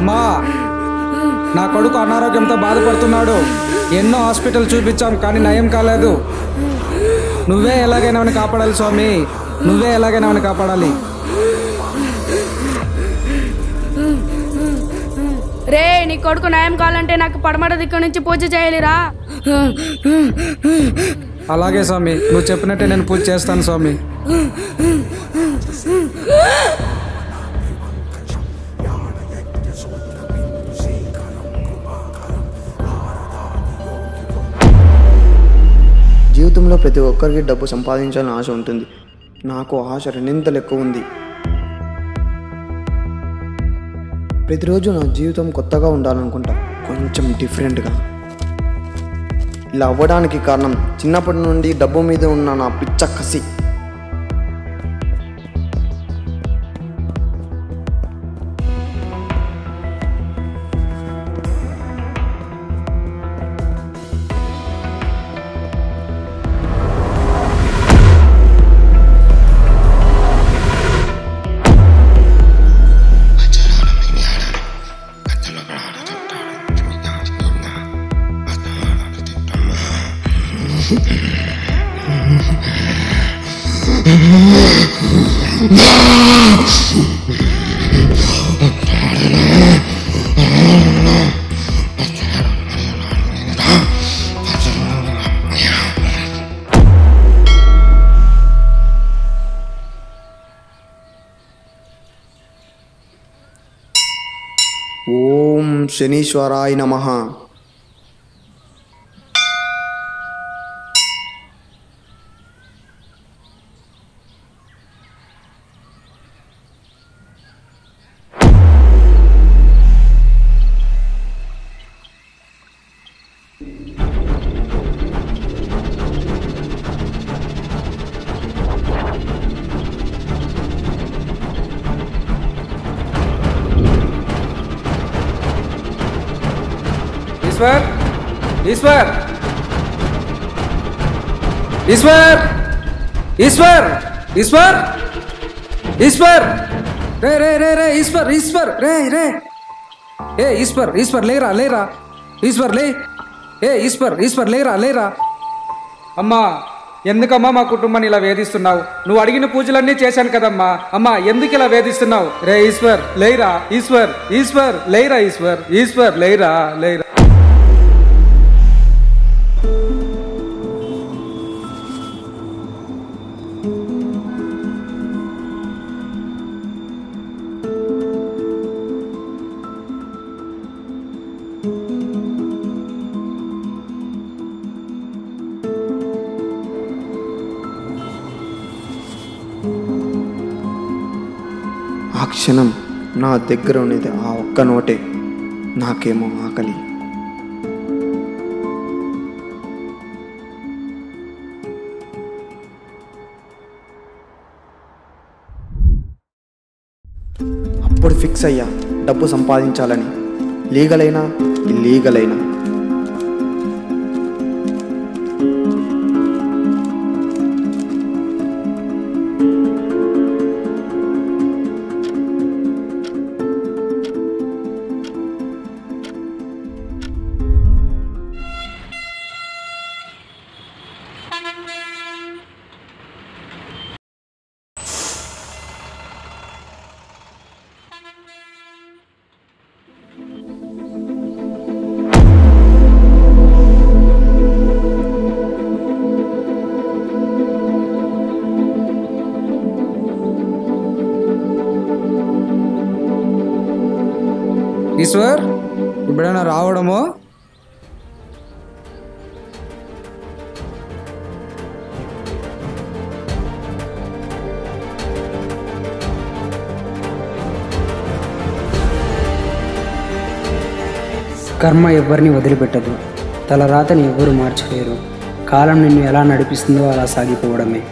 అమ్మా, నా కొడుకు అనారోగ్యంతో బాధపడుతున్నాడు. ఎన్నో హాస్పిటల్ చూపించాం కానీ నయం కాలేదు. నువ్వే ఎలాగైనా వాడిని కాపాడాలి స్వామి, నువ్వే ఎలాగైనా వాడిని కాపాడాలి. రే, నీ కొడుకు నయం కావాలంటే నాకు పడమట దిక్కు నుంచి పూజ చేయాలిరా. అలాగే స్వామి, నువ్వు చెప్పినట్టే నేను పూజ చేస్తాను స్వామి. జీవితంలో ప్రతి ఒక్కరికి డబ్బు సంపాదించాలని ఆశ ఉంటుంది. నాకు ఆశ రెండింతలు ఎక్కువ ఉంది. ప్రతిరోజు నా జీవితం కొత్తగా ఉండాలనుకుంటా, కొంచెం డిఫరెంట్గా. ఇలా అవ్వడానికి కారణం చిన్నప్పటి నుండి డబ్బు మీద ఉన్న నా పిచ్చ కసి. ఓం శనీశ్వరాయ నమః. ఈశ్వర్, ఈశ్వర్, ఈశ్వర్, ఈశ్వర్, ఈశ్వర్, ఈశ్వర్, రే రే రే రే ఈశ్వర్, ఈశ్వర్, రే రే, ఏ ఈశ్వర్, ఈశ్వర్ లేరా లేరా, ఈశ్వర్ లే, ఏ ఈశ్వర్, ఈశ్వర్ లేరా లేరా. అమ్మా, ఎందుకమ్మా మా కుటుంబాన్ని ఇలా వేధిస్తున్నావు? నువ్వు అడిగిన పూజలన్నీ చేశాను కదమ్మా. అమ్మా, ఎందుకు ఇలా వేధిస్తున్నావు? రే ఈశ్వర్ లేరా, ఈశ్వర్, ఈశ్వర్ లేరా, ఈశ్వర్, ఈశ్వర్ లేరా లేరా. ఆ క్షణం నా దగ్గర ఉన్నది ఆ ఒక్క నోటే. నాకేమో ఆకలి. అప్పుడు ఫిక్స్ అయ్యా, డబ్బు సంపాదించాలని. లీగల్ అయినా ఇల్లీగల్ అయినా. ఈశ్వర్, ఇప్పుడైనా రావడము? కర్మ ఎవరిని వదిలిపెట్టదు, తలరాతని ఎవరు మార్చలేరు. కాలం నిన్ను ఎలా నడిపిస్తుందో అలా సాగిపోవడమే.